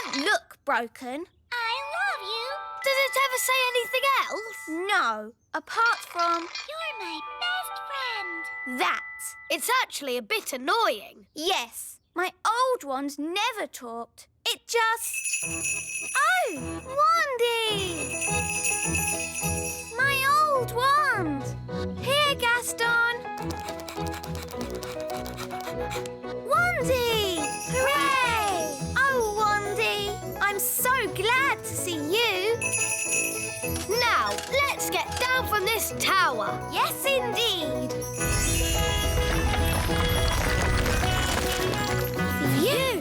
doesn't look broken. I love you. Does it ever say anything else? No, apart from... You're my best friend. that. It's actually a bit annoying. Yes, my old ones never talked. It just... Oh, Wandy! My old wand. Here, Gaston. Wandy! Hooray! Oh, Wandy, I'm so glad to see you. Now, let's get down from this tower. Yes, indeed. Phew!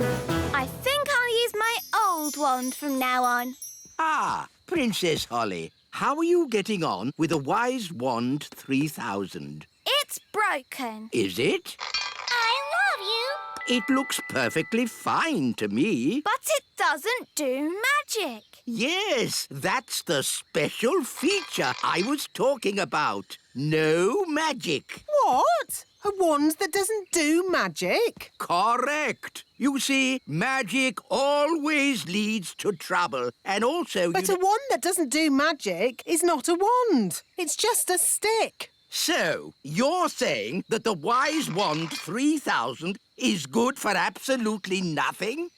I think I'll use my old wand from now on. Ah, Princess Holly, how are you getting on with the Wise Wand 3000? It's broken. Is it? I love you. It looks perfectly fine to me. But it doesn't do magic. Yes, that's the special feature I was talking about. No magic. What? A wand that doesn't do magic? Correct. You see, magic always leads to trouble. And also... But a wand that doesn't do magic is not a wand. It's just a stick. So, you're saying that the Wise Wand 3000 is good for absolutely nothing?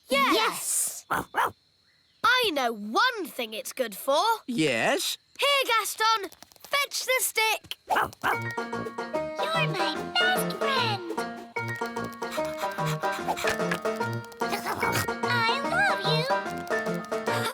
Yes. I know one thing it's good for. Yes? Here, Gaston. Fetch the stick. You're my best friend. I love you.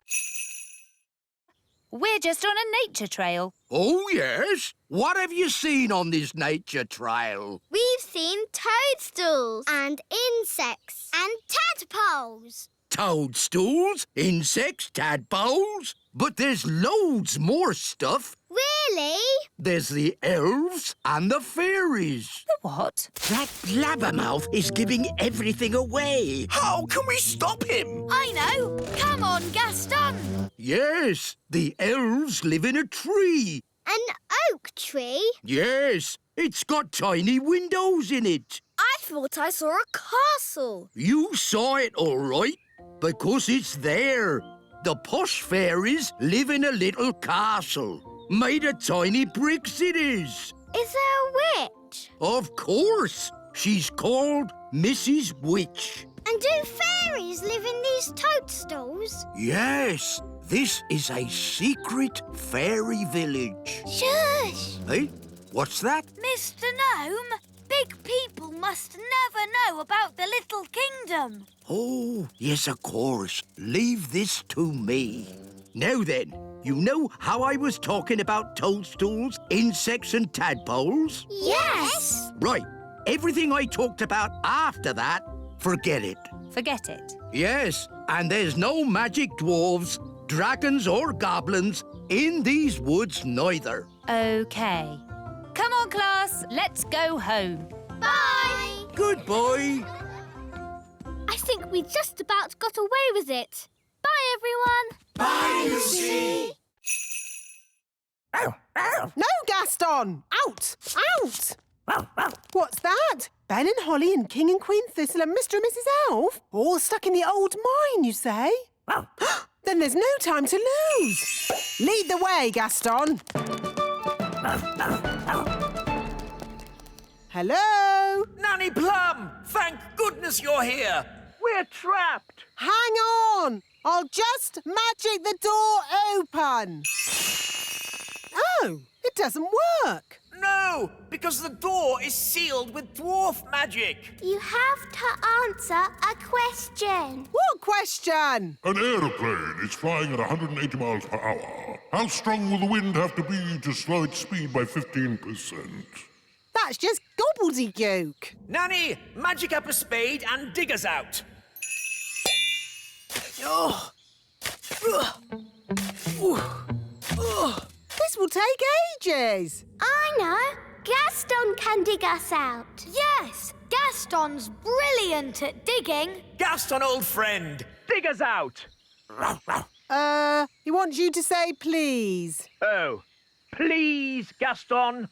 We're just on a nature trail. Oh, yes? What have you seen on this nature trail? We've seen toadstools and insects and tadpoles. Toadstools, insects, tadpoles. But there's loads more stuff. Really? There's the elves and the fairies. The what? That blabbermouth is giving everything away. How can we stop him? I know. Come on, Gaston. Yes, the elves live in a tree. An oak tree? Yes, it's got tiny windows in it. I thought I saw a castle. You saw it all right, because it's there. The posh fairies live in a little castle. Made of tiny bricks it is. Is there a witch? Of course. She's called Mrs. Witch. And do fairies live in these toadstools? Yes, this is a secret fairy village. Shush! Hey, what's that? Mr. Gnome, big people must never know about the Little Kingdom. Oh, yes, of course. Leave this to me. Now then, you know how I was talking about toadstools, insects and tadpoles? Yes! Right. Everything I talked about after that, forget it. Forget it. Yes, and there's no magic dwarves, dragons or goblins in these woods neither. OK. Come on, class. Let's go home. Bye! Goodbye. I think we just about got away with it. Bye, everyone. Bye, Lucy. No, Gaston! Out! Out! What's that? Ben and Holly and King and Queen Thistle and Mr. and Mrs. Elf? All stuck in the old mine, you say? Then there's no time to lose. Lead the way, Gaston. Hello? Nanny Plum, thank goodness you're here. We're trapped. Hang on! I'll just magic the door open. Oh, it doesn't work. No, because the door is sealed with dwarf magic. You have to answer a question. What question? An aeroplane is flying at 180 miles per hour. How strong will the wind have to be to slow its speed by 15%? That's just gobbledygook. Nanny, magic up a spade and dig us out. This will take ages. I know. Gaston can dig us out. Yes, Gaston's brilliant at digging. Gaston, old friend, dig us out. He wants you to say please. Oh, please, Gaston.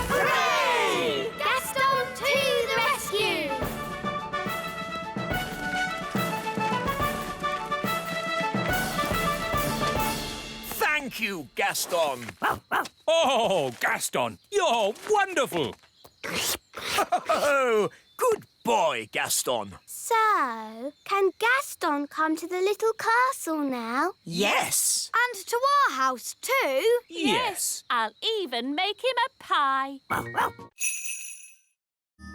Hooray! Gaston to the rescue! Thank you, Gaston. Oh, Gaston, you're wonderful. Oh, good boy, Gaston. So, can Gaston come to the little castle now? Yes. And to our house too? Yes. I'll even make him a pie.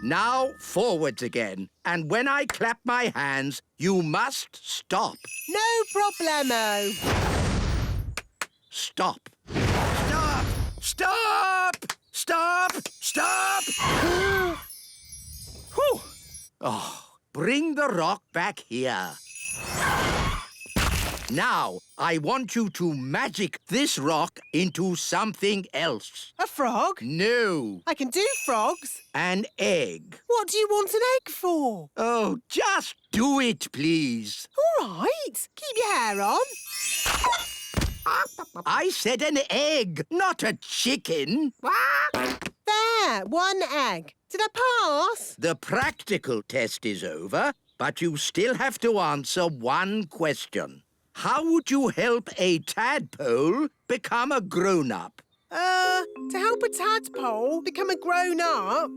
Now forwards again. And when I clap my hands, you must stop. No problemo. Stop. Stop! Stop! Stop! Stop! Whew. Oh, bring the rock back here. Now, I want you to magic this rock into something else. A frog? No, I can do frogs. an egg. What do you want an egg for? Oh, just do it, please. All right. Keep your hair on. I said an egg, not a chicken. There, one egg. Did I pass? The practical test is over, but you still have to answer one question. How would you help a tadpole become a grown-up? To help a tadpole become a grown-up,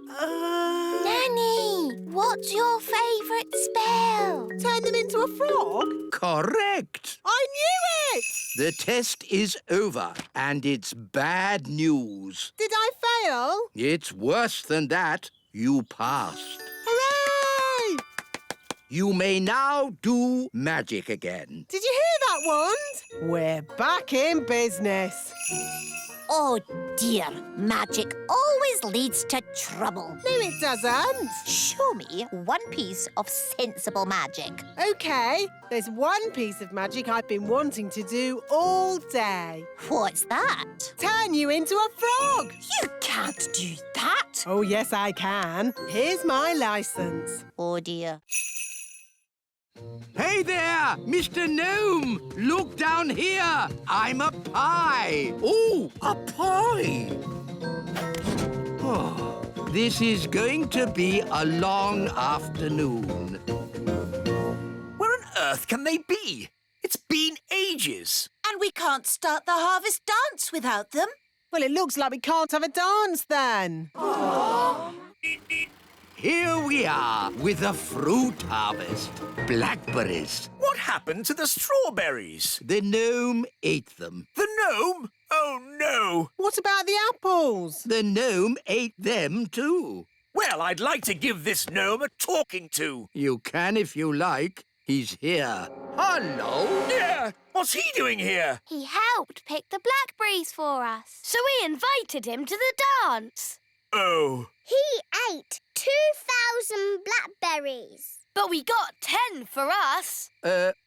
Nanny, what's your favourite spell? turn them into a frog? Correct. I knew it! The test is over, and it's bad news. Did I fail? It's worse than that. You passed. Hooray! You may now do magic again. Did you hear that, Wand? We're back in business. Oh dear, magic always leads to trouble. No, it doesn't. Show me one piece of sensible magic. OK, there's one piece of magic I've been wanting to do all day. What's that? Turn you into a frog. You can't do that. Oh, yes, I can. Here's my licence. Oh dear. Hey there, Mr. Gnome! Look down here! I'm a pie! Oh, a pie! Oh, this is going to be a long afternoon. Where on earth can they be? It's been ages. And we can't start the harvest dance without them. Well, it looks like we can't have a dance then. Here we are with a fruit harvest. Blackberries. What happened to the strawberries? The gnome ate them. The gnome? Oh, no. What about the apples? The gnome ate them too. Well, I'd like to give this gnome a talking to. You can if you like. He's here. Hello. Yeah, what's he doing here? He helped pick the blackberries for us. So we invited him to the dance. Oh. He ate 2,000 blackberries. But we got 10 for us.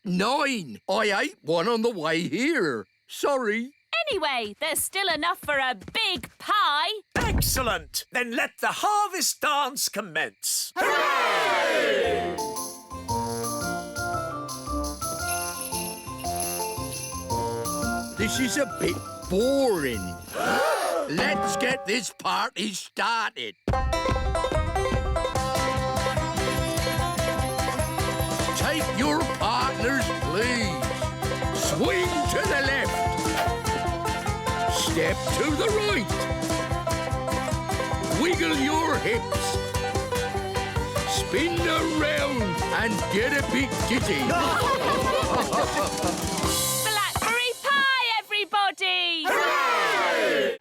9. I ate one on the way here. Sorry. Anyway, there's still enough for a big pie. Excellent. Then let the harvest dance commence. Hooray! This is a bit boring. Let's get this party started. Take your partners, please. Swing to the left. Step to the right. Wiggle your hips. Spin around and get a bit dizzy. Blackberry pie, everybody! Hooray!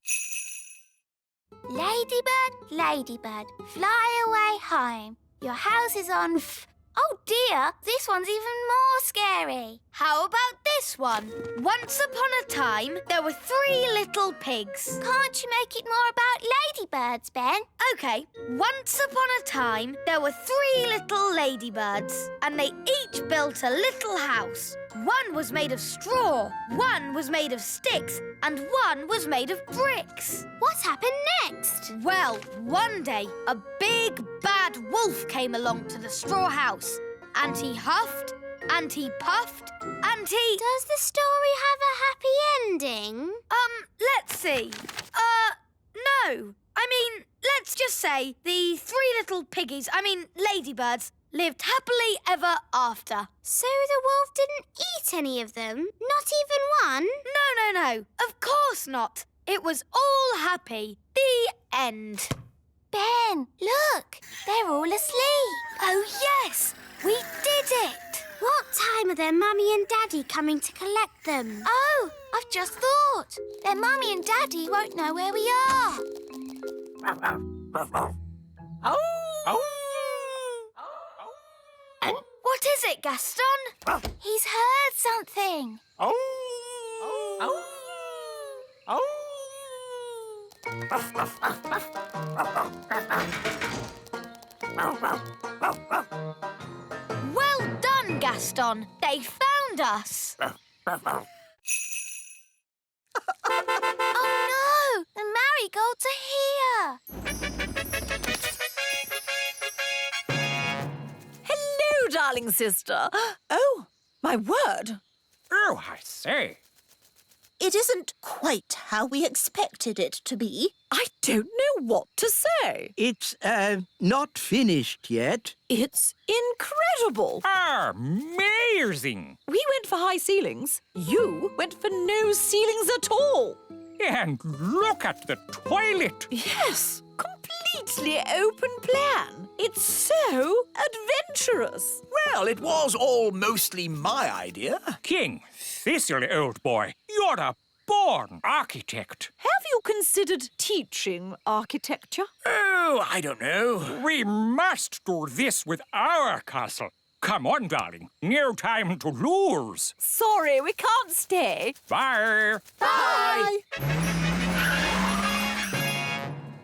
Ladybird, ladybird, fly away home. Your house is on Oh dear, this one's even more scary. How about this one? Once upon a time, there were 3 little pigs. Can't you make it more about ladybirds, Ben? OK, once upon a time, there were 3 little ladybirds, and they each built a little house. One was made of straw, one was made of sticks, and one was made of bricks. What happened next? Well, one day, a big, bad wolf came along to the straw house, and he huffed, and he puffed, and he... Does the story have a happy ending? Let's see. No. I mean, let's just say the 3 little piggies, ladybirds, lived happily ever after. So the wolf didn't eat any of them? Not even one? No. Of course not. It was all happy. The end. Ben, look. They're all asleep. Oh, yes. We did it. What time are their mummy and daddy coming to collect them? Oh, I've just thought. Their mummy and daddy won't know where we are. What is it, Gaston? He's heard something. Well done, Gaston. They found us. Oh, no! The marigolds are here. Hello, darling sister. Oh, my word. Oh, I say. It isn't quite how we expected it to be. I don't know what to say. It's, not finished yet. It's incredible. Amazing. We went for high ceilings. You went for no ceilings at all. And look at the toilet. Yes, completely open plan. It's so adventurous. Well, it was all mostly my idea. King Thistle, old boy, you're a born architect. Have you considered teaching architecture? Oh, I don't know. We must do this with our castle. Come on, darling. No time to lose. Sorry, we can't stay. Bye. Bye.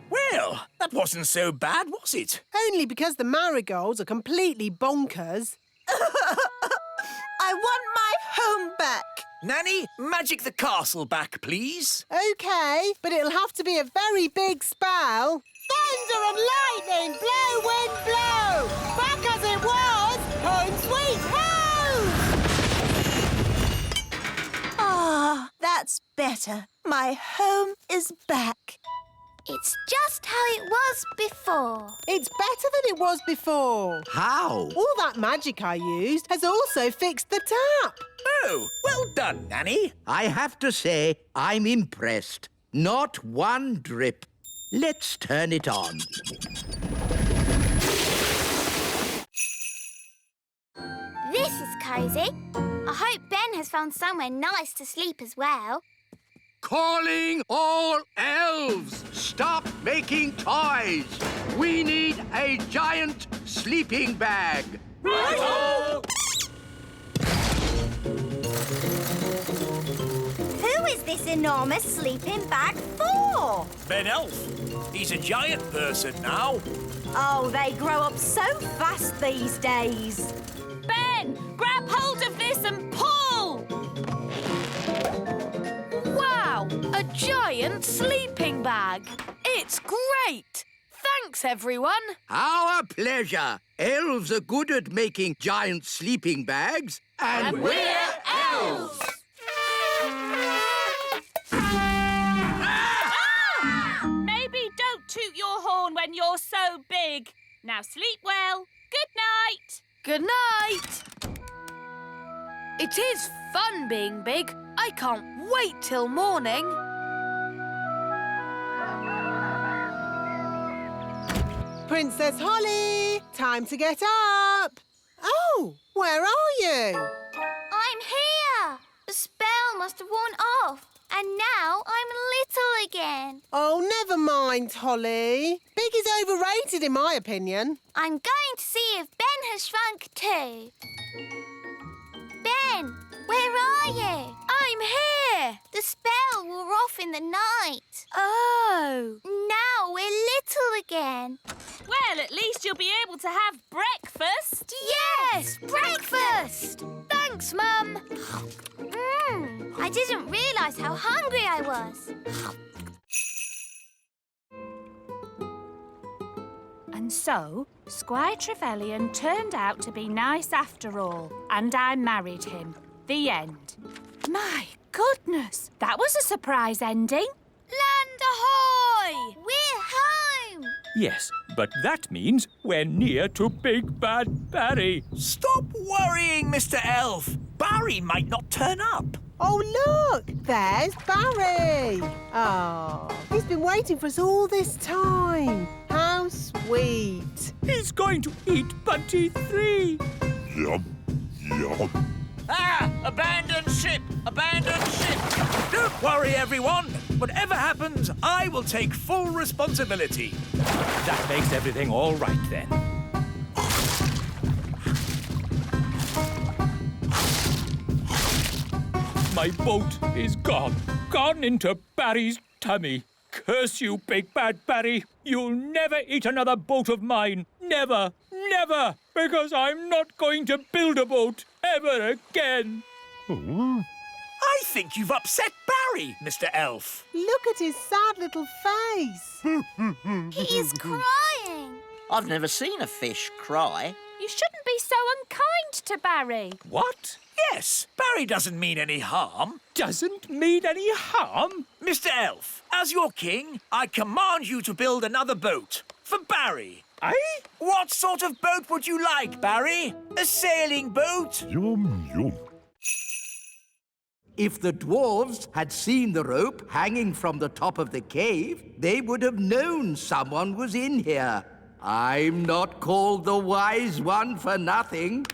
Well, that wasn't so bad, was it? Only because the marigolds are completely bonkers. I want my home back. Nanny, magic the castle back, please. OK, but it'll have to be a very big spell. Thunder and lightning, blow, wind, blow! Back as it was, home sweet home! Ah, that's better. My home is back. It's just how it was before. It's better than it was before. How? All that magic I used has also fixed the tap. Oh, well done, Nanny. I have to say, I'm impressed. Not one drip. Let's turn it on. This is cosy. I hope Ben has found somewhere nice to sleep as well. Calling all elves! Stop making toys! We need a giant sleeping bag. Righto! Who is this enormous sleeping bag for? Ben Elf. He's a giant person now. Oh, they grow up so fast these days. Ben, grab hold of this and pull! Wow, a giant sleeping bag. It's great. Thanks, everyone. Our pleasure. Elves are good at making giant sleeping bags. And we're elves! Maybe don't toot your horn when you're so big. Now sleep well. Good night. Good night. It is fun being big. I can't wait till morning. Princess Holly, time to get up. Oh, where are you? I'm here. The spell must have worn off. And now I'm little again. Oh, never mind, Holly. Big is overrated, in my opinion. I'm going to see if Ben has shrunk too. Ben, where are you? I'm here. The spell wore off in the night. Oh. Now we're little again. Well, at least you'll be able to have breakfast. Yes, breakfast. Thanks, Mum. I didn't realise how hungry I was. And so, Squire Trevelyan turned out to be nice after all, and I married him. The end. My goodness, that was a surprise ending. Land ahoy! We're home! Yes, but that means we're near to Big Bad Barry. Stop worrying, Mr. Elf. Barry might not turn up. Oh, look! There's Barry! Oh, he's been waiting for us all this time. How sweet. He's going to eat Bunty 3. Yum, yum. Ah! Abandoned ship! Abandoned ship! Don't worry, everyone. Whatever happens, I will take full responsibility. That makes everything all right, then. My boat is gone. Gone into Barry's tummy. Curse you, Big Bad Barry. You'll never eat another boat of mine. Never, never. Because I'm not going to build a boat ever again. I think you've upset Barry, Mr. Elf. Look at his sad little face. He is crying. I've never seen a fish cry. You shouldn't be so unkind to Barry. What? Yes, Barry doesn't mean any harm. Doesn't mean any harm? Mr. Elf, as your king, I command you to build another boat for Barry. Aye? What sort of boat would you like, Barry? A sailing boat? Yum, yum. If the dwarves had seen the rope hanging from the top of the cave, they would have known someone was in here. I'm not called the Wise One for nothing.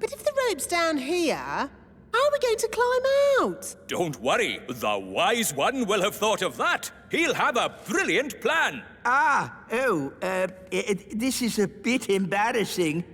But if the rope's down here, how are we going to climb out? Don't worry. The Wise One will have thought of that. He'll have a brilliant plan. This is a bit embarrassing.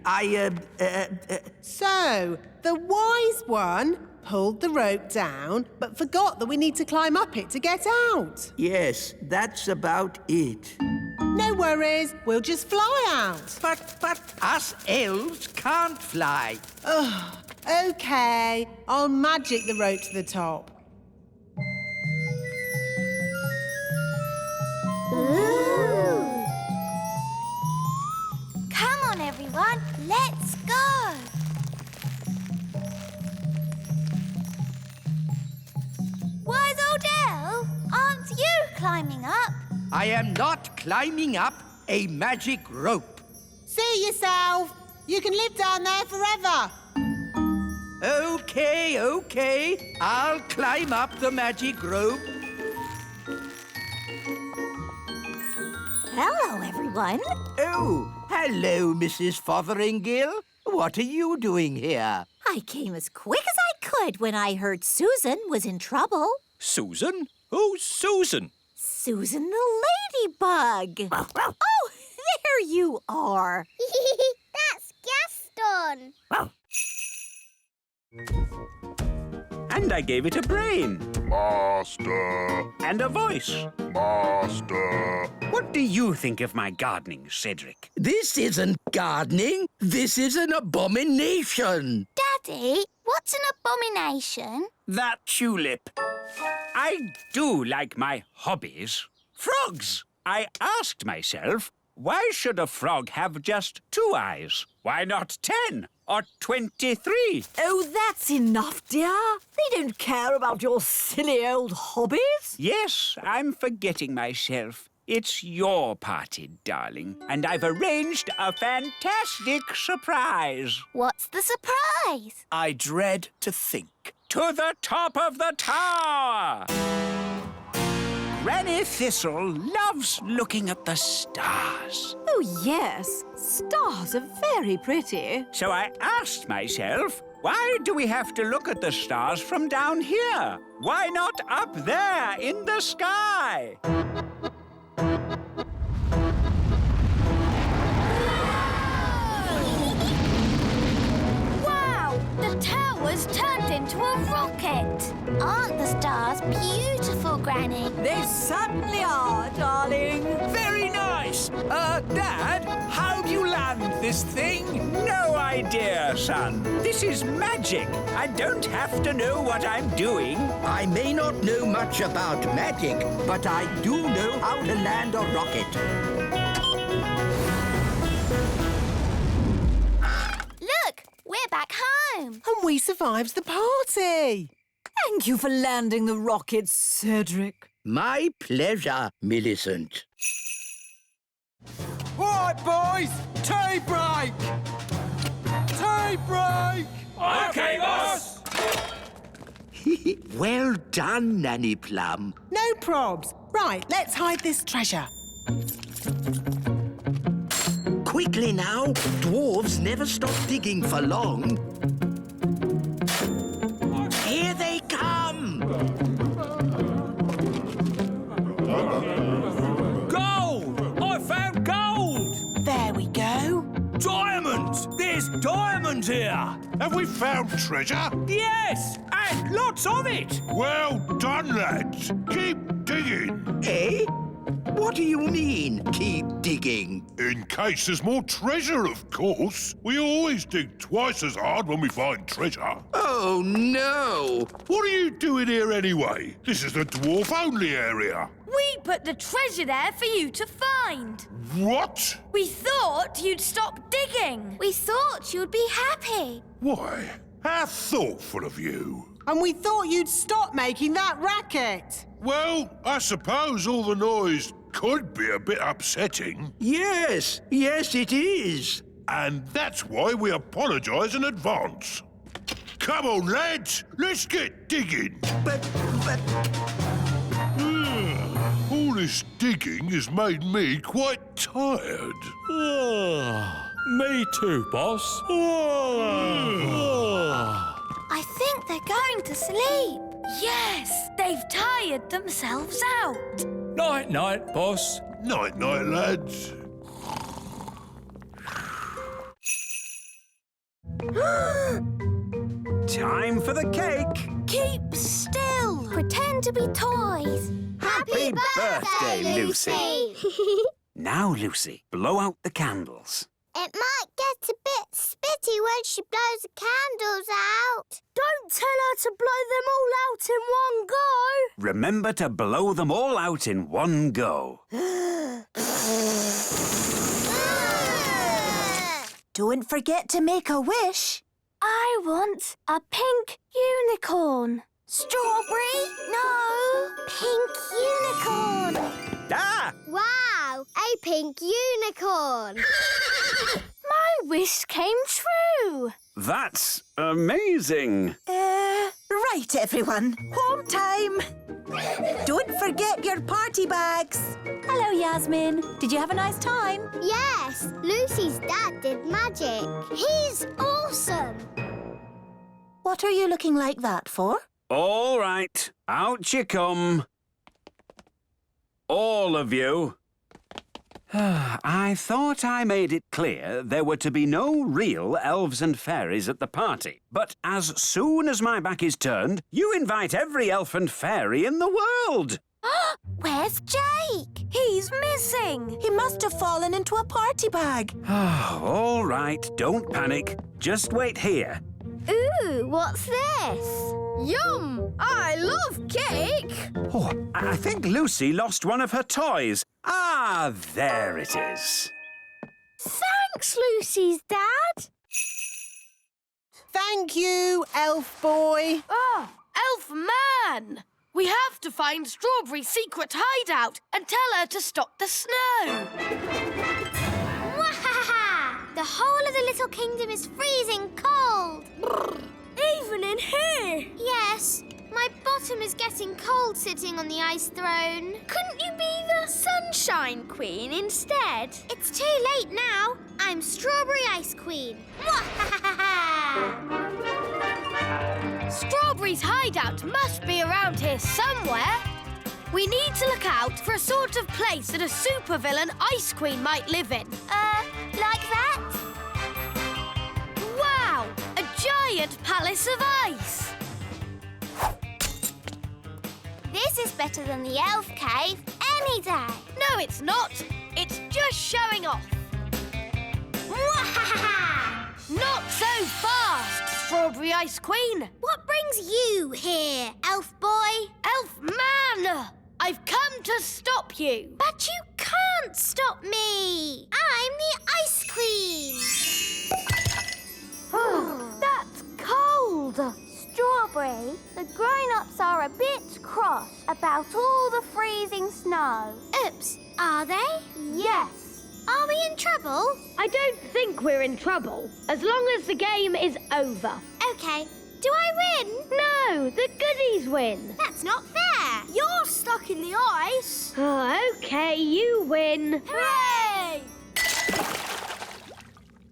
So, the Wise One pulled the rope down, but forgot that we need to climb up it to get out. Yes, that's about it. No worries, we'll just fly out. But us elves can't fly. Oh, OK. I'll magic the rope to the top. Ooh. Come on, everyone. Let's go. Wise old elf, aren't you climbing up? I am not climbing up a magic rope. See yourself. You can live down there forever. OK. I'll climb up the magic rope. Hello, everyone. Oh, hello, Mrs. Fotheringill. What are you doing here? I came as quick as I could when I heard Susan was in trouble. Susan? Who's Susan? Susan the ladybug. Oh, there you are. That's Gaston. And I gave it a brain. Master. And a voice. Master. What do you think of my gardening, Cedric? This isn't gardening. This is an abomination. Daddy, what's an abomination? That tulip. I do like my hobbies. Frogs! I asked myself, why should a frog have just 2 eyes? Why not 10 or 23? Oh, that's enough, dear. They don't care about your silly old hobbies. Yes, I'm forgetting myself. It's your party, darling, and I've arranged a fantastic surprise. What's the surprise? I dread to think. To the top of the tower! Granny Thistle loves looking at the stars. Oh, yes. Stars are very pretty. So I asked myself, why do we have to look at the stars from down here? Why not up there in the sky? Wow! The tower's turned into a rocket. Aren't the stars beautiful, Granny? They certainly are, darling. Very nice. Dad, how do you land this thing? No idea, son. This is magic. I don't have to know what I'm doing. I may not know much about magic, but I do know how to land a rocket. Look, we're back home. And we survived the party. Thank you for landing the rocket, Cedric. My pleasure, Millicent. All right, boys, tea break! Tea break! OK, boss! Well done, Nanny Plum. No probs. Right, let's hide this treasure. Quickly now. Dwarves never stop digging for long. Here they come! Gold! I found gold! There we go. Diamonds! There's diamonds here! Have we found treasure? Yes! And lots of it! Well done, lads. Keep digging. Eh? What do you mean, keep digging? In case there's more treasure, of course. We always dig twice as hard when we find treasure. Oh, no! What are you doing here anyway? This is the dwarf-only area. We put the treasure there for you to find. What? We thought you'd stop digging. We thought you'd be happy. Why? How thoughtful of you. And we thought you'd stop making that racket. Well, I suppose all the noise could be a bit upsetting. Yes, it is. And that's why we apologise in advance. Come on, lads, let's get digging. But... All this digging has made me quite tired. Me too, boss. I think they're going to sleep. Yes, they've tired themselves out. Night-night, boss. Night-night, lads. Time for the cake. Keep still. Pretend to be toys. Happy birthday, Lucy. Now, Lucy, blow out the candles. It might get a bit spitty when she blows the candles out. Don't tell her to blow them all out in one go. Remember to blow them all out in one go. Don't forget to make a wish. I want a pink unicorn. Strawberry? No. Pink unicorn. Ah! Wow, a pink unicorn. My wish came true. That's amazing. Right, everyone. Home time. Don't forget your party bags. Hello, Yasmin. Did you have a nice time? Yes, Lucy's dad did magic. He's awesome. What are you looking like that for? All right, out you come. All of you. I thought I made it clear there were to be no real elves and fairies at the party. But as soon as my back is turned, you invite every elf and fairy in the world. Where's Jake? He's missing. He must have fallen into a party bag. All right, don't panic. Just wait here. Ooh, what's this? Yum! I love cake! Oh, I think Lucy lost one of her toys. Ah, there it is. Thanks, Lucy's dad. Thank you, elf boy. Oh, elf man! We have to find Strawberry's secret hideout and tell her to stop the snow. Wahaha! The whole of the Little Kingdom is freezing cold. Even in here? Yes, my bottom is getting cold sitting on the ice throne. Couldn't you be the Sunshine Queen instead? It's too late now. I'm Strawberry Ice Queen. Strawberry's hideout must be around here somewhere. We need to look out for a sort of place that a supervillain Ice Queen might live in. Like that? Wow! A giant palace of ice! This is better than the elf cave any day. No, it's not. It's just showing off. Not so fast, Strawberry Ice Queen. What brings you here, elf boy? Elf man! I've come to stop you. But you can't stop me. I'm the Ice Queen. That's cold. Strawberry Aubrey. The grown-ups are a bit cross about all the freezing snow. Oops, are they? Yes. Are we in trouble? I don't think we're in trouble, as long as the game is over. OK. Do I win? No, the goodies win. That's not fair. You're stuck in the ice. Oh, OK, you win. Hooray!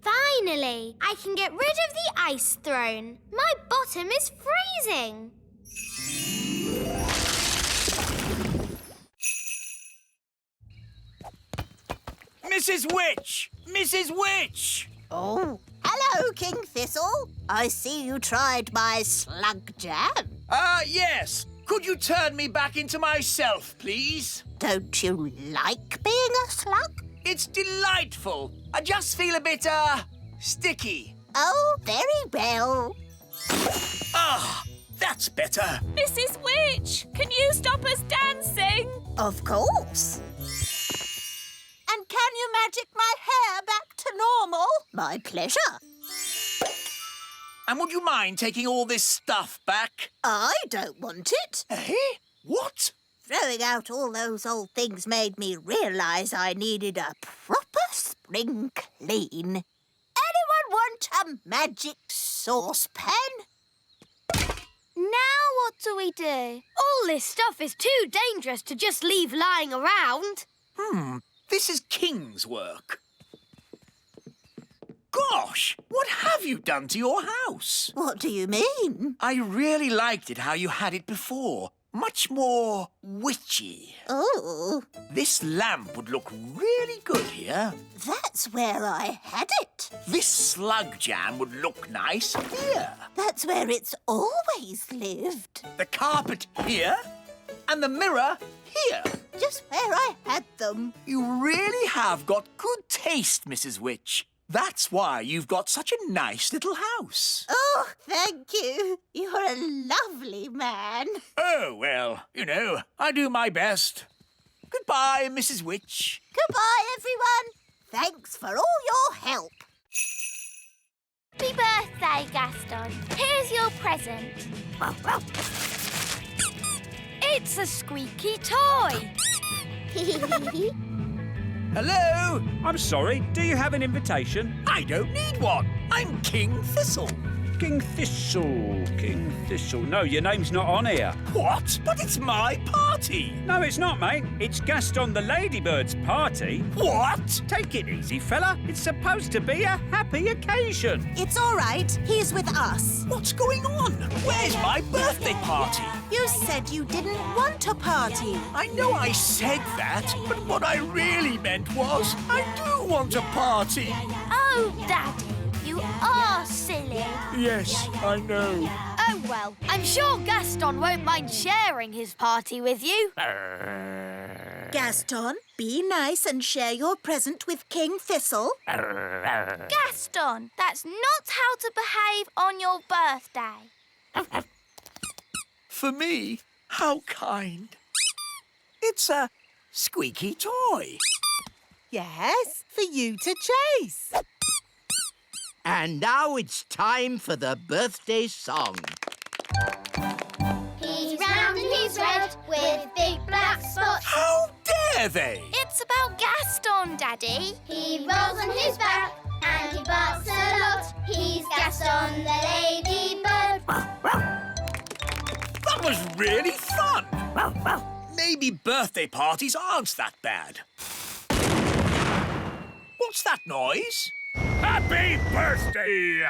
Finally, I can get rid of the ice throne. My bottom is freezing. Mrs. Witch! Mrs. Witch! Oh, hello, King Thistle. I see you tried my slug jam. Yes. Could you turn me back into myself, please? Don't you like being a slug? It's delightful. I just feel a bit, sticky. Oh, very well. Ah, that's better. Mrs. Witch, can you stop us dancing? Of course. And can you magic my hair back to normal? My pleasure. And would you mind taking all this stuff back? I don't want it. Eh? What? Throwing out all those old things made me realise I needed a proper spring clean. Anyone want a magic saucepan? Now what do we do? All this stuff is too dangerous to just leave lying around. This is King's work. Gosh, what have you done to your house? What do you mean? I really liked it how you had it before. Much more witchy. Oh. This lamp would look really good here. That's where I had it. This slug jam would look nice here. That's where it's always lived. The carpet here and the mirror here. Just where I had them. You really have got good taste, Mrs. Witch. That's why you've got such a nice little house. Oh, thank you. You're a lovely man. Oh, well, you know, I do my best. Goodbye, Mrs. Witch. Goodbye, everyone. Thanks for all your help. Happy birthday, Gaston. Here's your present. It's a squeaky toy. Hello? I'm sorry, do you have an invitation? I don't need one. I'm King Thistle. King Thistle, King Thistle. No, your name's not on here. What? But it's my party. No, it's not, mate. It's Gaston the Ladybird's party. What? Take it easy, fella. It's supposed to be a happy occasion. It's all right. He's with us. What's going on? Where's my birthday party? You said you didn't want a party. I know I said that, but what I really meant was I do want a party. Oh, Daddy, you are silly. Yes, I know. Oh, well, I'm sure Gaston won't mind sharing his party with you. Gaston, be nice and share your present with King Thistle. Gaston, that's not how to behave on your birthday. For me? How kind. It's a squeaky toy. Yes, for you to chase. And now it's time for the birthday song. He's round and he's red with big black spots. How dare they? It's about Gaston, Daddy. He rolls on his back and he barks a lot. He's Gaston the ladybird. That was really fun. Maybe birthday parties aren't that bad. What's that noise? Happy birthday!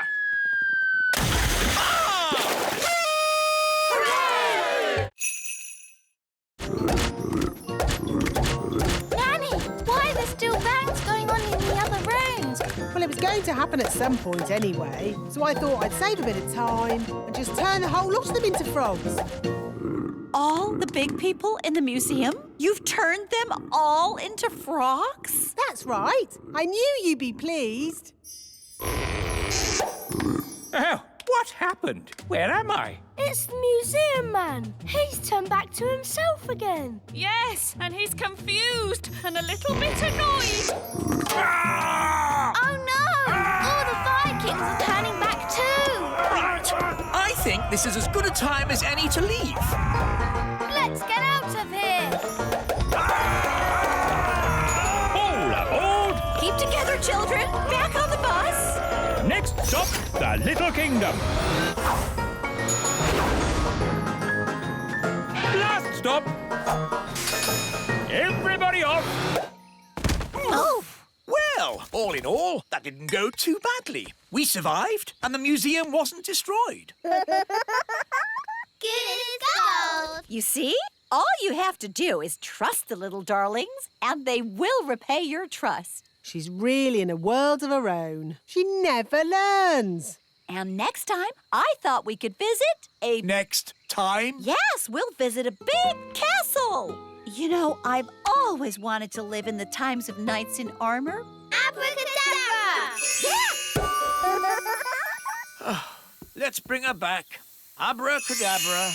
Nanny, why are there still bangs going on in the other rooms? Well, it was going to happen at some point anyway, so I thought I'd save a bit of time and just turn the whole lot of them into frogs. All the big people in the museum? You've turned them all into frogs? That's right. I knew you'd be pleased. Oh, what happened? Where am I? It's the museum man. He's turned back to himself again. Yes, and he's confused and a little bit annoyed. Oh no! All the Vikings are turning back too. Right. I think this is as good a time as any to leave. Let's get out of here. All aboard! Keep together, children. Back on the bus. Next stop, the Little Kingdom. Last stop. Everybody off. Oh! Well, all in all, that didn't go too badly. We survived, and the museum wasn't destroyed. Good as gold. You see? All you have to do is trust the little darlings, and they will repay your trust. She's really in a world of her own. She never learns. And next time, I thought we could visit a... Next time? Yes, we'll visit a big castle. You know, I've always wanted to live in the times of knights in armor. Abracadabra! Let's bring her back. Abracadabra.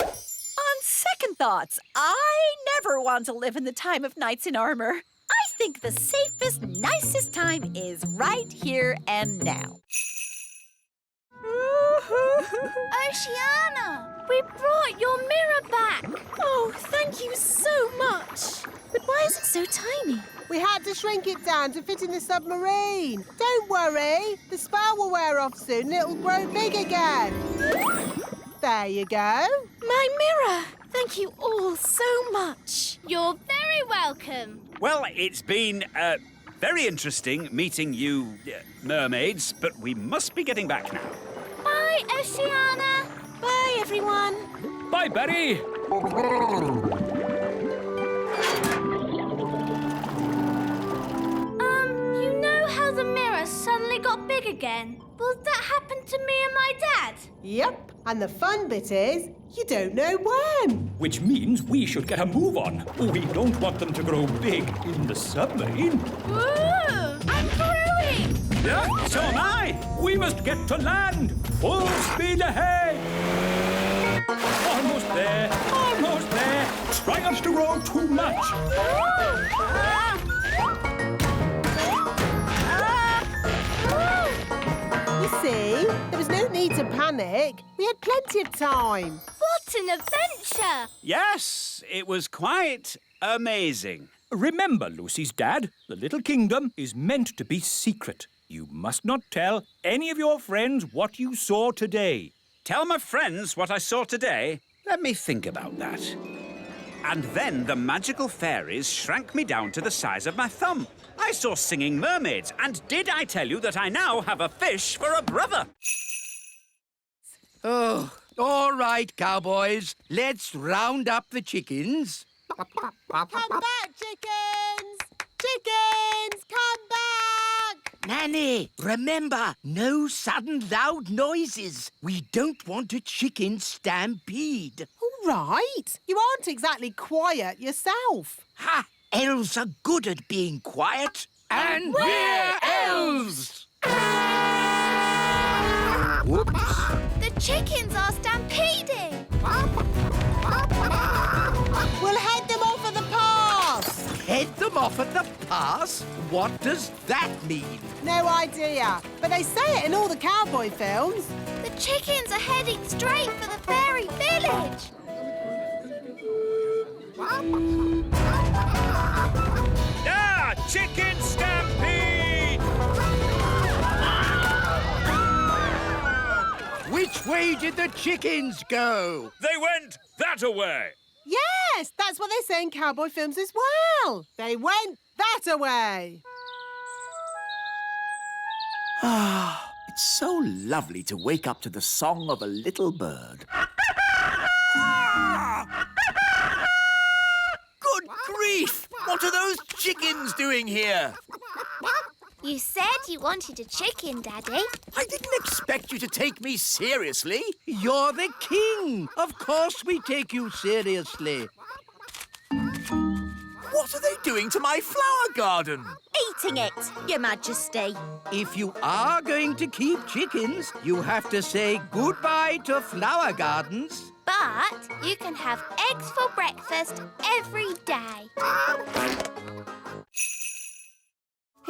On second thoughts, I never want to live in the time of knights in armor. I think the safest, nicest time is right here and now. Oceana, we brought your mirror back. Oh, thank you so much. But why is it so tiny? We had to shrink it down to fit in the submarine. Don't worry. The spell will wear off soon and it'll grow big again. There you go. My mirror. Thank you all so much. You're very welcome. Well, it's been very interesting meeting you mermaids, but we must be getting back now. Bye, Oceana. Bye, everyone. Bye, Betty. You know how the mirror suddenly got big again? Will that happen to me and my dad? Yep. And the fun bit is, you don't know when. Which means we should get a move on. We don't want them to grow big in the submarine. Ooh, I'm growing. Yeah, so am I. We must get to land. Full speed ahead. Almost there. Almost there. Try not to grow too much. You see, there was no need to panic. We had plenty of time. What an adventure. Yes, it was quite amazing. Remember, Lucy's dad, the Little Kingdom is meant to be secret. You must not tell any of your friends what you saw today. Tell my friends what I saw today? Let me think about that. And then the magical fairies shrank me down to the size of my thumb. I saw singing mermaids, and did I tell you that I now have a fish for a brother? Oh, all right, cowboys. Let's round up the chickens. Come back, chickens! Chickens, come back! Nanny, remember, no sudden loud noises. We don't want a chicken stampede. All right. You aren't exactly quiet yourself. Ha! Elves are good at being quiet. And we're elves! Whoops. The chickens are stampeding. We'll head them off at the pass. Head them off at the pass? What does that mean? No idea. But they say it in all the cowboy films. The chickens are heading straight for the fairy village. Ah, chicken stampede! Which way did the chickens go? They went that way. Yes, that's what they say in cowboy films as well. They went that way. Ah, it's so lovely to wake up to the song of a little bird. Good grief! What are those chickens doing here? You said you wanted a chicken, Daddy. I didn't expect you to take me seriously. You're the king. Of course we take you seriously. What are they doing to my flower garden? Eating it, Your Majesty. If you are going to keep chickens, you have to say goodbye to flower gardens. But you can have eggs for breakfast every day.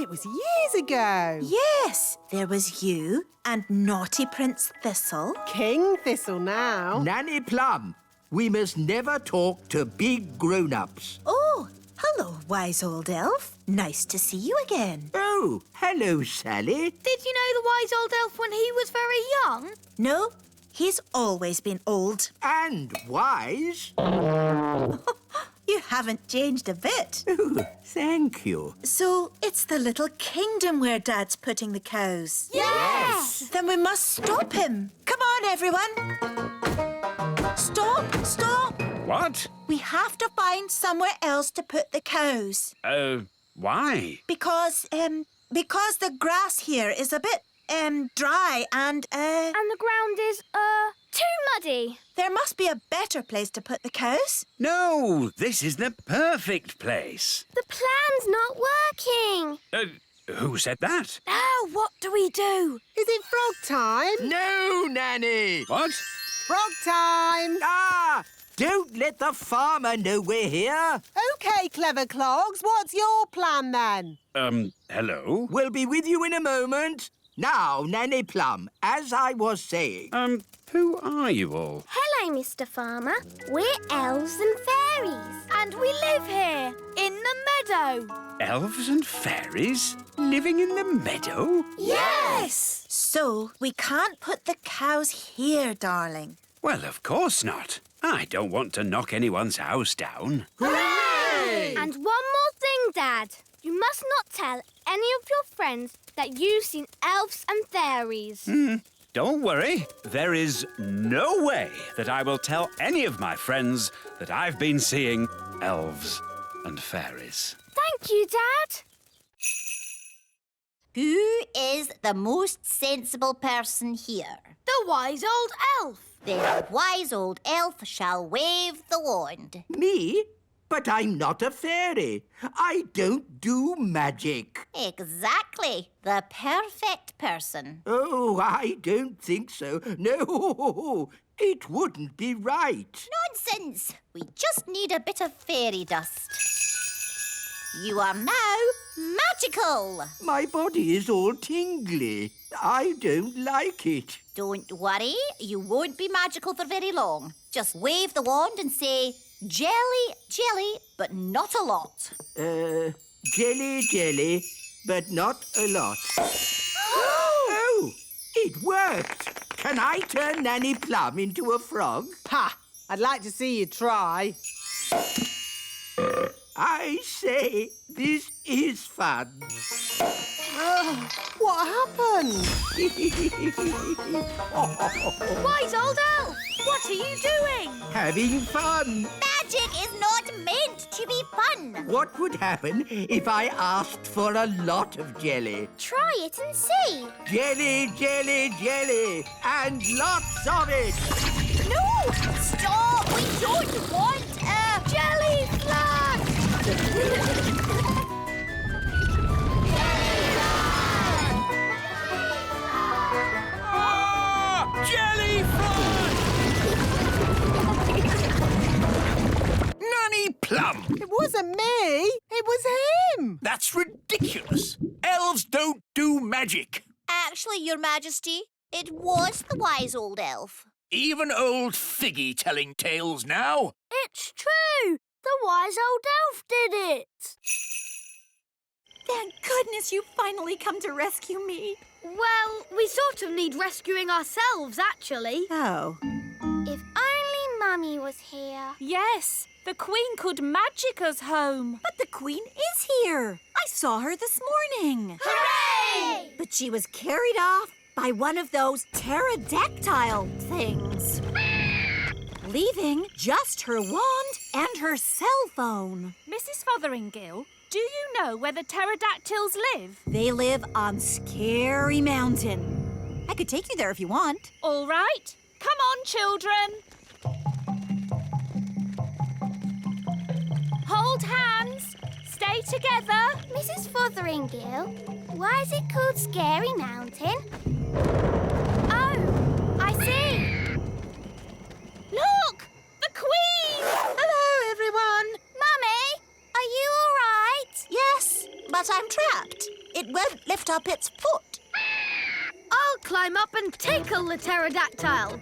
It was years ago. Yes, there was you and naughty Prince Thistle. King Thistle now. Nanny Plum, we must never talk to big grown-ups. Oh, hello, wise old elf. Nice to see you again. Oh, hello, Sally. Did you know the wise old elf when he was very young? No, he's always been old. And wise. You haven't changed a bit. Oh, thank you. So it's the little kingdom where Dad's putting the cows. Yes! Then we must stop him. Come on, everyone. Stop, stop. What? We have to find somewhere else to put the cows. Why? Because the grass here is a bit, dry and, And the ground is, too muddy. There must be a better place to put the cows. No, this is the perfect place. The plan's not working. Who said that? Now, what do we do? Is it frog time? No, Nanny. What? Frog time. Ah! Don't let the farmer know we're here. OK, clever clogs, what's your plan then? Hello? We'll be with you in a moment. Now, Nanny Plum, as I was saying... Who are you all? Hello, Mr. Farmer. We're elves and fairies. And we live here, in the meadow. Elves and fairies living in the meadow? Yes! So we can't put the cows here, darling. Well, of course not. I don't want to knock anyone's house down. Hooray! And one more thing, Dad. You must not tell any of your friends that you've seen elves and fairies. Don't worry. There is no way that I will tell any of my friends that I've been seeing elves and fairies. Thank you, Dad. Who is the most sensible person here? The wise old elf. The wise old elf shall wave the wand. Me? But I'm not a fairy. I don't do magic. Exactly. The perfect person. Oh, I don't think so. No, it wouldn't be right. Nonsense. We just need a bit of fairy dust. You are now magical. My body is all tingly. I don't like it. Don't worry. You won't be magical for very long. Just wave the wand and say, jelly, jelly, but not a lot. Jelly, jelly, but not a lot. Oh, it worked. Can I turn Nanny Plum into a frog? Ha! I'd like to see you try. I say, this is fun. What happened? Wise old elf, what are you doing? Having fun. Magic is not meant to be fun. What would happen if I asked for a lot of jelly? Try it and see. Jelly, jelly, jelly, and lots of it. No! Stop! We don't want a Jelly flag! Jelly Nanny Plum! It wasn't me. It was him. That's ridiculous. Elves don't do magic. Actually, Your Majesty, it was the wise old elf. Even old Figgy telling tales now. It's true. The wise old elf did it. Thank goodness you finally come to rescue me. Well, we sort of need rescuing ourselves, actually. Oh. If only Mummy was here. Yes, the Queen could magic us home. But the Queen is here. I saw her this morning. Hooray! But she was carried off by one of those pterodactyl things. Leaving just her wand and her cell phone. Mrs. Fotheringill, do you know where the pterodactyls live? They live on Scary Mountain. I could take you there if you want. All right. Come on, children. Hold hands. Stay together. Mrs. Fotheringill, why is it called Scary Mountain? Oh, I see. Look! The Queen! Hello, everyone. Mummy, are you all right? Yes, but I'm trapped. it won't lift up its foot. I'll climb up and tickle the pterodactyl.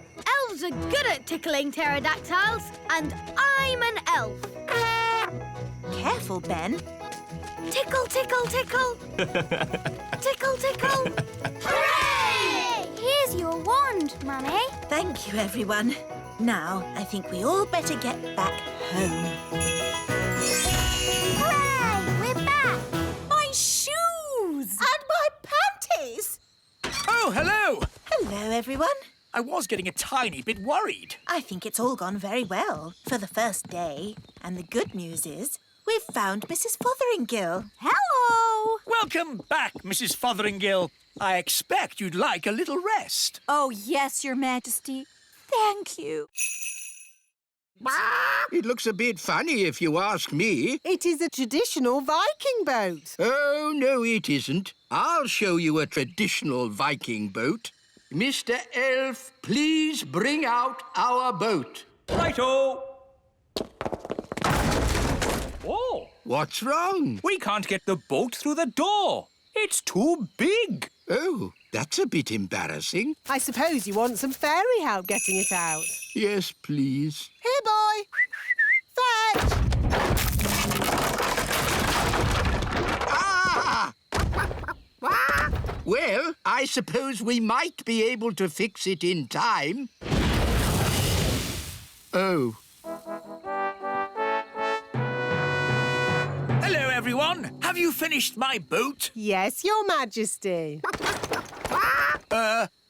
Elves are good at tickling pterodactyls, and I'm an elf. Careful, Ben. Tickle, tickle, tickle. Tickle, tickle. Hooray! Here's your wand, Mummy. Thank you, everyone. Now, I think we all better get back home. Hooray! We're back. My shoes! And my panties! Oh, hello! Hello, everyone. I was getting a tiny bit worried. I think it's all gone very well for the first day. And the good news is we've found Mrs. Fotheringill. Hello! Welcome back, Mrs. Fotheringill. I expect you'd like a little rest. Oh, yes, Your Majesty. Thank you. It looks a bit funny if you ask me. It is a traditional Viking boat. Oh, no, it isn't. I'll show you a traditional Viking boat. Mr. Elf, please bring out our boat. Righto! Oh! What's wrong? We can't get the boat through the door. It's too big. Oh, that's a bit embarrassing. I suppose you want some fairy help getting it out. Yes, please. Here, boy. Fetch! Ah! Well, I suppose we might be able to fix it in time. Oh. Hello, everyone. Have you finished my boat? Yes, Your Majesty.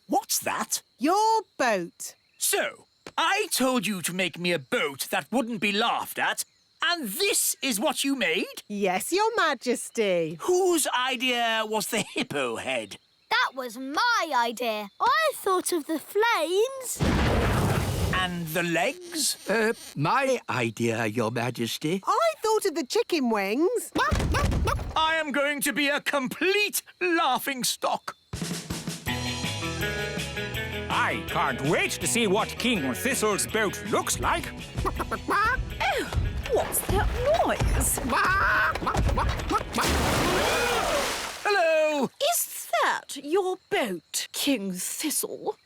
What's that? Your boat. So, I told you to make me a boat that wouldn't be laughed at, and this is what you made? Yes, Your Majesty. Whose idea was the hippo head? That was my idea. I thought of the flames. And the legs? My idea, Your Majesty. I thought of the chicken wings. I am going to be a complete laughingstock. I can't wait to see what King Thistle's boat looks like. Oh, what's that noise? Hello! Is that your boat, King Thistle?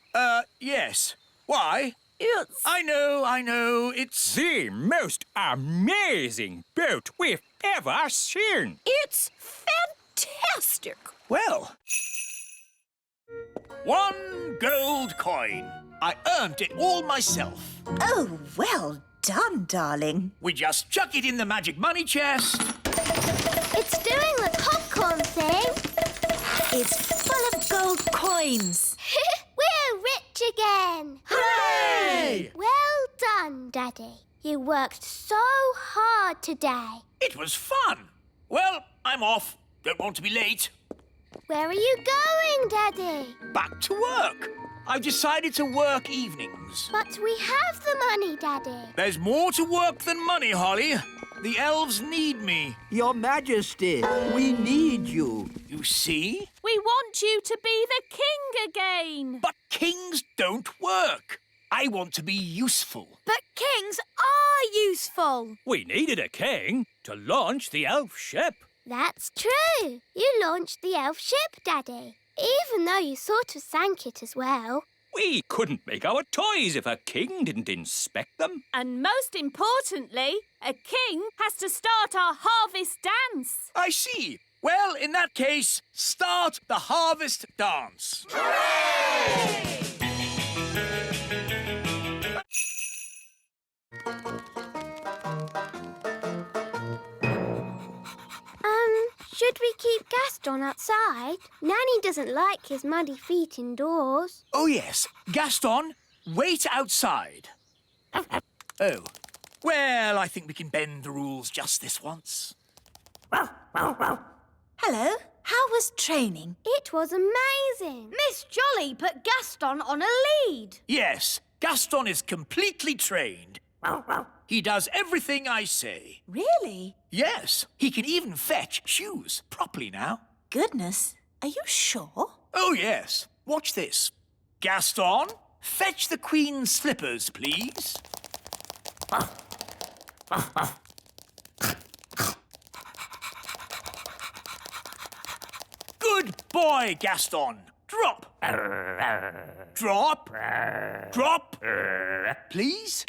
Yes. Why? It's... I know, it's... The most amazing boat we've ever seen. It's fantastic. Well... 1 gold coin. I earned it all myself. Oh, well done, darling. We just chuck it in the magic money chest. It's doing the popcorn thing. It's full of gold coins. We're rich again. Hooray! Well done, Daddy. You worked so hard today. It was fun. Well, I'm off. Don't want to be late. Where are you going, Daddy? Back to work. I've decided to work evenings. But we have the money, Daddy. There's more to work than money, Holly. The elves need me. Your Majesty, we need you. You see? We want you to be the king again. But kings don't work. I want to be useful. But kings are useful. We needed a king to launch the elf ship. That's true. You launched the elf ship, Daddy. Even though you sort of sank it as well. We couldn't make our toys if a king didn't inspect them. And most importantly, a king has to start our harvest dance. I see. Well, in that case, start the harvest dance. Hooray! Should we keep Gaston outside? Nanny doesn't like his muddy feet indoors. Oh, yes. Gaston, wait outside. Oh. Well, I think we can bend the rules just this once. Hello. How was training? It was amazing. Miss Jolly put Gaston on a lead. Yes, Gaston is completely trained. He does everything I say. Really? Yes, he can even fetch shoes properly now. Goodness, are you sure? Oh, yes. Watch this. Gaston, fetch the Queen's slippers, please. toy, Gaston. Drop. Drop. Drop. Please.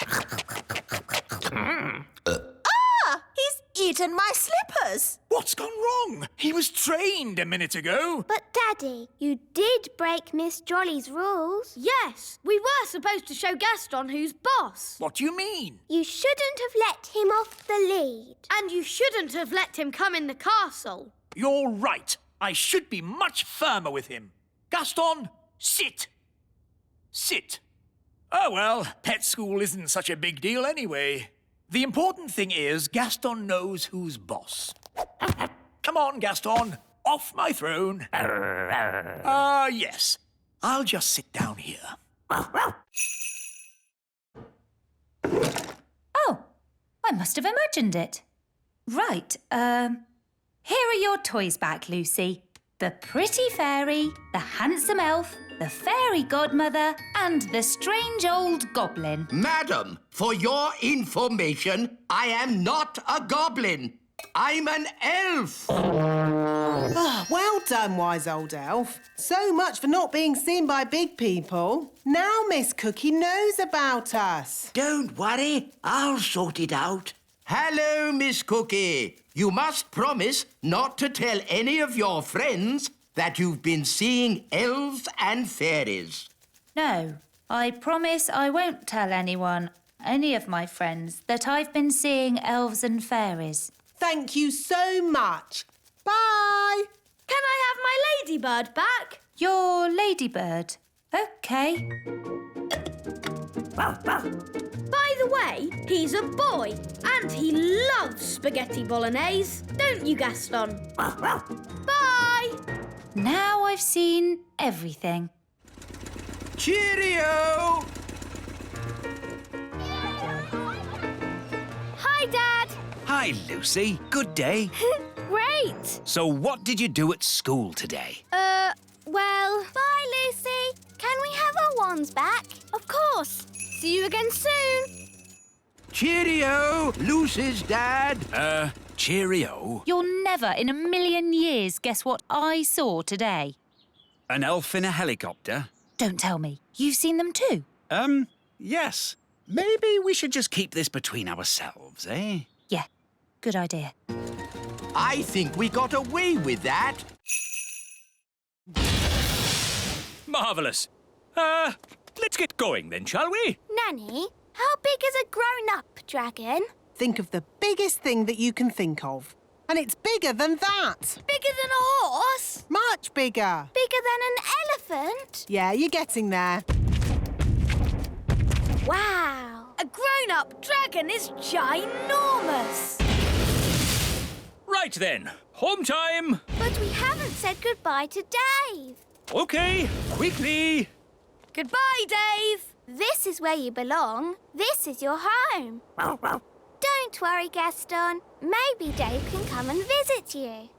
He's eaten my slippers. What's gone wrong? He was trained a minute ago. But, Daddy, you did break Miss Jolly's rules. Yes, we were supposed to show Gaston who's boss. What do you mean? You shouldn't have let him off the lead. And you shouldn't have let him come in the castle. You're right. I should be much firmer with him. Gaston, sit. Sit. Oh, well, pet school isn't such a big deal anyway. The important thing is Gaston knows who's boss. Come on, Gaston. Off my throne. Yes. I'll just sit down here. Oh, I must have imagined it. Right, here are your toys back, Lucy. The pretty fairy, the handsome elf, the fairy godmother, and the strange old goblin. Madam, for your information, I am not a goblin. I'm an elf. Well done, wise old elf. So much for not being seen by big people. Now Miss Cookie knows about us. Don't worry, I'll sort it out. Hello, Miss Cookie. You must promise not to tell any of your friends that you've been seeing elves and fairies. No, I promise I won't tell any of my friends, that I've been seeing elves and fairies. Thank you so much. Bye. Can I have my ladybird back? Your ladybird. OK. By the way, he's a boy and he loves spaghetti bolognese. Don't you, Gaston? Bye! Now I've seen everything. Cheerio! Hi, Dad. Hi, Lucy. Good day. Great. So what did you do at school today? Well... Bye, Lucy. Can we have our wands back? Of course. See you again soon. Cheerio, Lucy's dad. Cheerio. You'll never in a million years guess what I saw today. An elf in a helicopter? Don't tell me. You've seen them too? Yes. Maybe we should just keep this between ourselves, eh? Yeah, good idea. I think we got away with that. Marvellous. Let's get going then, shall we? Nanny, how big is a grown-up dragon? Think of the biggest thing that you can think of. And it's bigger than that. Bigger than a horse? Much bigger. Bigger than an elephant? Yeah, you're getting there. Wow. A grown-up dragon is ginormous. Right then, home time. But we haven't said goodbye to Dave. OK, quickly. Goodbye, Dave. This is where you belong. This is your home. Don't worry, Gaston. Maybe Dave can come and visit you.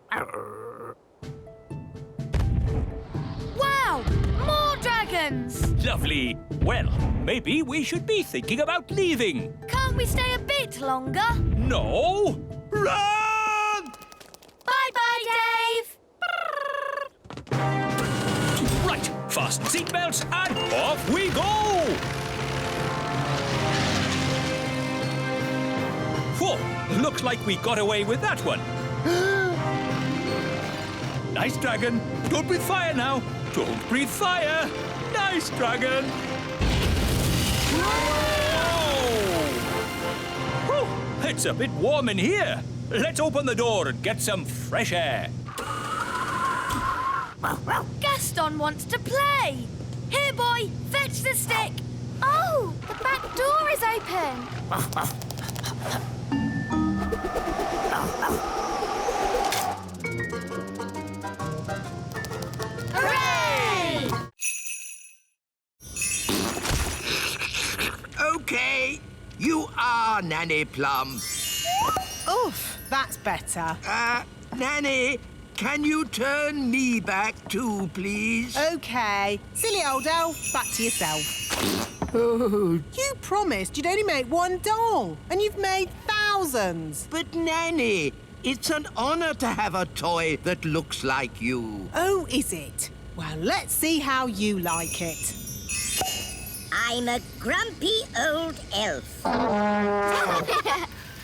Wow! More dragons! Lovely. Well, maybe we should be thinking about leaving. Can't we stay a bit longer? No. Run! Bye-bye, Dave. Right, fasten seatbelts and off we go! Whoa, looks like we got away with that one. Nice dragon. Don't breathe fire now. Don't breathe fire. Nice dragon. Whoa! It's a bit warm in here. Let's open the door and get some fresh air. Gaston wants to play. Here, boy, fetch the stick. Oh, the back door is open. Hooray! OK, you are Nanny Plum. Oof, that's better. Nanny, can you turn me back too, please? OK. Silly old elf, back to yourself. Oh, You promised you'd only make one doll, and you've made thousands. but Nanny, It's an honor to have a toy that looks like you. Oh, is it? Well, let's see how you like it. I'm a grumpy old elf.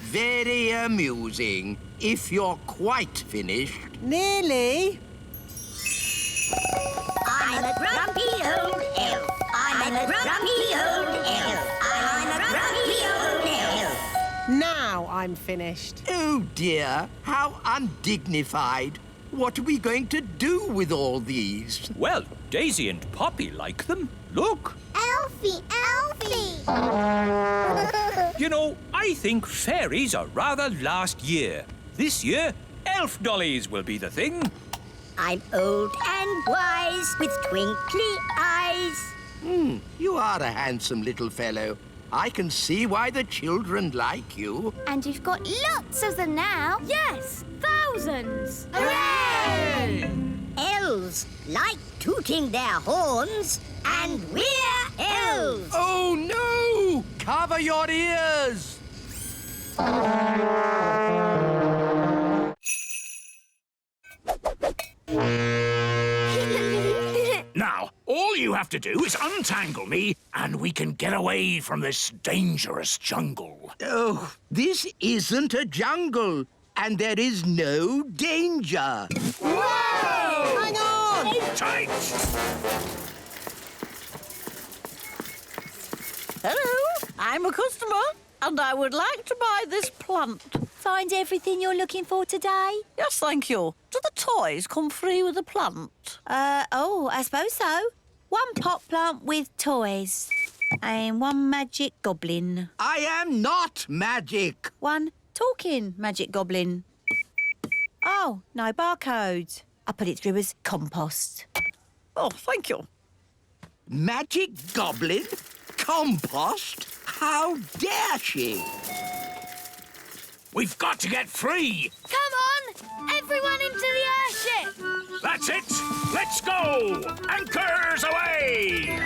Very amusing. If you're quite finished. Nearly. I'm a grumpy old elf. I'm a grumpy old elf. I'm a grumpy old elf. Now I'm finished. Oh, dear. How undignified. What are we going to do with all these? Well, Daisy and Poppy like them. Look. Elfie, Elfie! You know, I think fairies are rather last year. This year, elf dollies will be the thing. I'm old and wise with twinkly eyes. You are a handsome little fellow. I can see why the children like you. And you've got lots of them now. Yes, thousands. Hooray! Elves like tooting their horns, and we're elves. Oh, no! Cover your ears! Now, all you have to do is untangle me, and we can get away from this dangerous jungle. Oh, this isn't a jungle, and there is no danger. Whoa! Hang on! Hold tight! Hello, I'm a customer, and I would like to buy this plant. Find everything you're looking for today? Yes, thank you. Do the toys come free with the plant? I suppose so. One pot plant with toys. And one magic goblin. I am not magic. One talking magic goblin. Oh, no barcode. I put it through as compost. Oh, thank you. Magic goblin? Compost? How dare she? We've got to get free! Come on! Everyone into the airship! That's it! Let's go! Anchors away!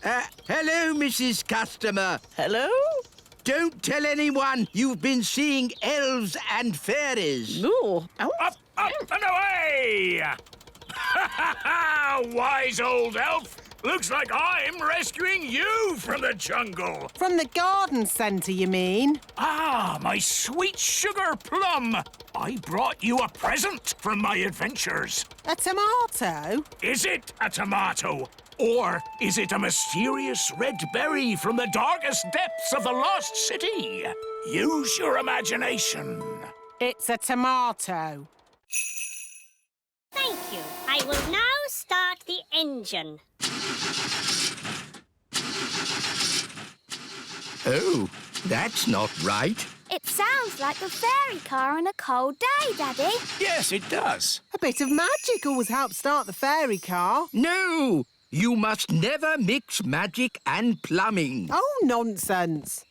Hello, Mrs. Customer. Hello? Don't tell anyone you've been seeing elves and fairies. No. Up, up, and away! Wise old elf! Looks like I'm rescuing you from the jungle! From the garden centre, you mean? Ah, my sweet sugar plum! I brought you a present from my adventures. A tomato? Is it a tomato? Or is it a mysterious red berry from the darkest depths of the lost city? Use your imagination. It's a tomato. Thank you. I will now start the engine. Oh, that's not right. It sounds like the fairy car on a cold day, Daddy. Yes, it does. A bit of magic always helps start the fairy car. No! You must never mix magic and plumbing. Oh, nonsense.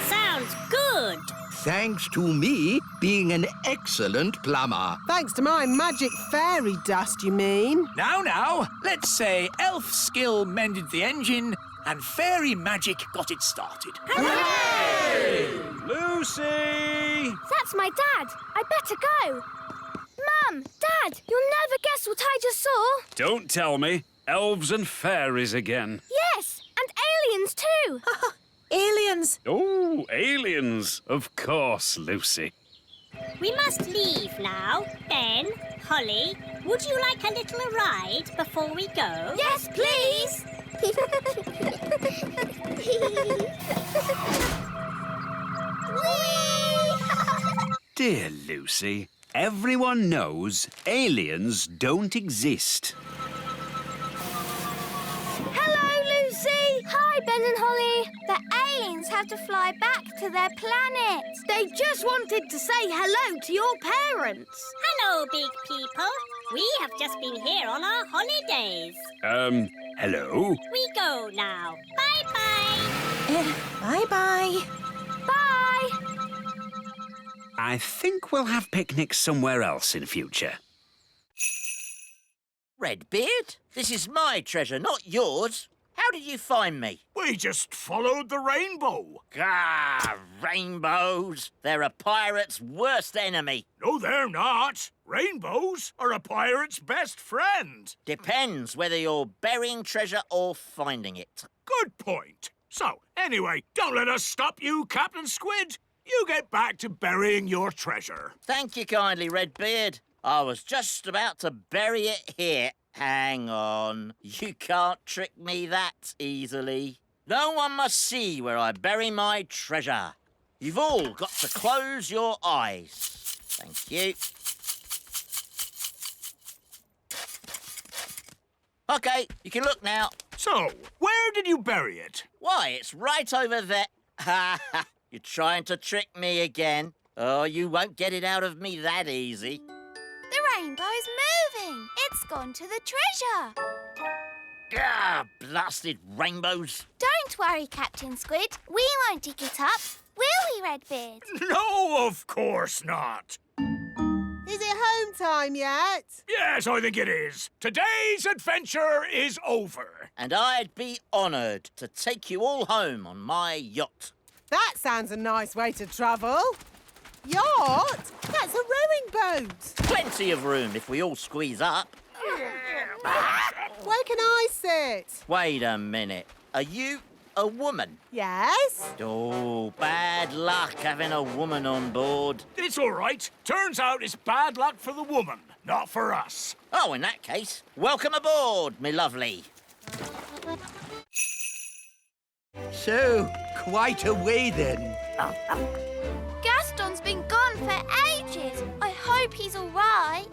Sounds good. Thanks to me being an excellent plumber. Thanks to my magic fairy dust, you mean? Now, let's say elf skill mended the engine and fairy magic got it started. Hooray! Lucy! That's my dad. I better go. Mum, Dad, you'll never guess what I just saw. Don't tell me. Elves and fairies again. Yes, and aliens too. Aliens! Oh, aliens. Of course, Lucy. We must leave now. Ben, Holly, would you like a little ride before we go? Yes, please. Dear Lucy, everyone knows aliens don't exist. Hello, Lucy. Hi, Ben and Holly. The aliens have to fly back to their planet. They just wanted to say hello to your parents. Hello, big people. We have just been here on our holidays. Hello? We go now. Bye-bye. Bye-bye. Bye. I think we'll have picnics somewhere else in future. Redbeard, this is my treasure, not yours. How How did you find me? We just followed the rainbow. Ah, rainbows. They're a pirate's worst enemy. No, they're not. Rainbows are a pirate's best friend. Depends whether you're burying treasure or finding it. Good point. So, anyway, don't let us stop you, Captain Squid. You get back to burying your treasure. Thank you kindly, Redbeard. I was just about to bury it here. Hang on. You can't trick me that easily. No one must see where I bury my treasure. You've all got to close your eyes. Thank you. OK, you can look now. So, where did you bury it? Why, it's right over there. Ha ha! You're trying to trick me again. Oh, you won't get it out of me that easy. The rainbow's moving. It's gone to the treasure. Ah, blasted rainbows. Don't worry, Captain Squid. We won't dig it up, will we, Redbeard? No, of course not. Is it home time yet? Yes, I think it is. Today's adventure is over. And I'd be honoured to take you all home on my yacht. That sounds a nice way to travel. Yacht? That's a rowing boat. Plenty of room if we all squeeze up. Where can I sit? Wait a minute. Are you a woman? Yes. Oh, bad luck having a woman on board. It's all right. Turns out it's bad luck for the woman, not for us. Oh, in that case, welcome aboard, me lovely. So, quite a way then. Gaston's been gone for ages. I hope he's all right.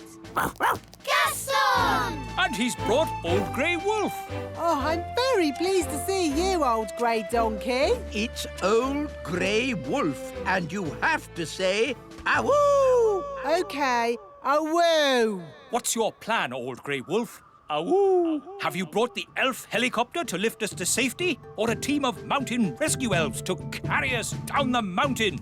Gaston! And he's brought Old Grey Wolf. Oh, I'm very pleased to see you, old grey donkey. It's Old Grey Wolf, and you have to say, awoo! OK, awoo. What's your plan, Old Grey Wolf? Awoo! Have you brought the elf helicopter to lift us to safety, or a team of mountain rescue elves to carry us down the mountain?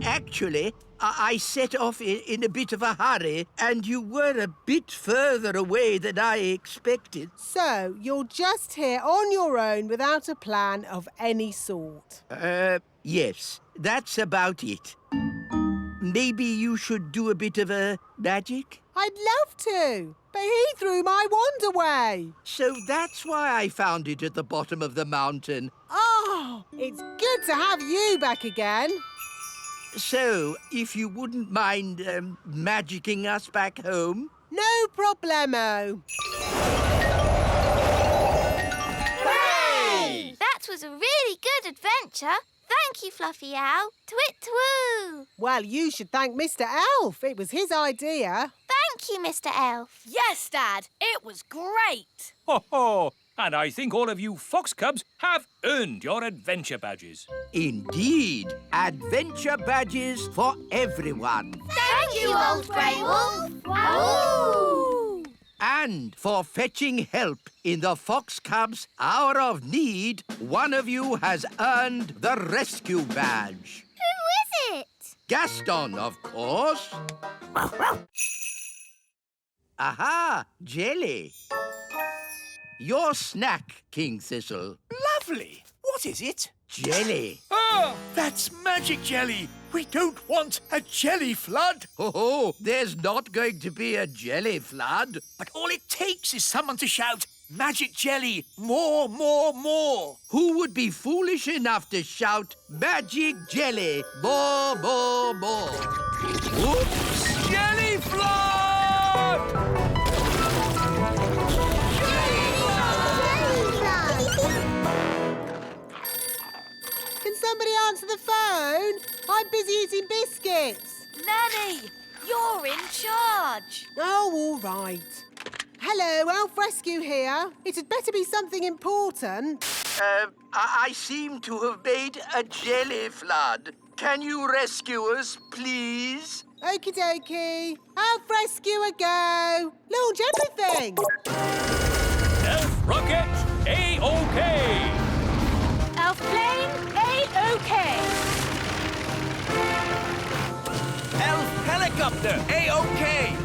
Actually, I set off in a bit of a hurry, and you were a bit further away than I expected. So, you're just here on your own without a plan of any sort? Yes, that's about it. Maybe you should do a bit of a magic? I'd love to, but he threw my wand away. So that's why I found it at the bottom of the mountain. Oh, it's good to have you back again. So, if you wouldn't mind magicking us back home? No problemo. Hooray! That was a really good adventure. Thank you, Fluffy Owl. Twit-twoo! Well, you should thank Mr. Elf. It was his idea. Thank you, Mr. Elf. Yes, Dad. It was great. Ho ho! And I think all of you fox cubs have earned your adventure badges. Indeed. Adventure badges for everyone. Thank you, Old Grey Wolf. Awoo! And for fetching help in the Fox Cubs' hour of need, one of you has earned the rescue badge. Who is it? Gaston, of course. Aha, jelly. Your snack, King Thistle. Lovely. What is it? Jelly. Ah, that's magic jelly. We don't want a jelly flood. Oh, there's not going to be a jelly flood. But all it takes is someone to shout, magic jelly, more, more, more. Who would be foolish enough to shout, magic jelly, more, more, more? Oops! Jelly flood! Can somebody answer the phone? I'm busy eating biscuits. Nanny, you're in charge. Oh, all right. Hello, Elf Rescue here. It had better be something important. I seem to have made a jelly flood. Can you rescue us, please? Okie dokie. Elf Rescuer, go. Launch everything. Elf rocket, A-OK! Elf plane, A-OK. Elf helicopter, A-OK.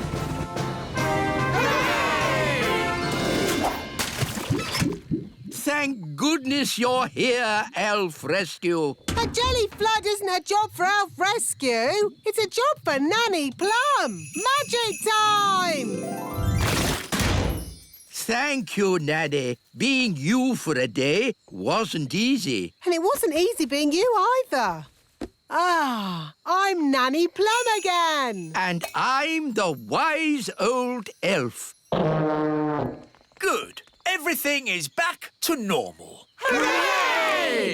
Thank goodness you're here, Elf Rescue. A jelly flood isn't a job for Elf Rescue. It's a job for Nanny Plum. Magic time! Thank you, Nanny. Being you for a day wasn't easy. And it wasn't easy being you either. Ah, I'm Nanny Plum again. And I'm the wise old elf. Good. Everything is back to normal. Hooray!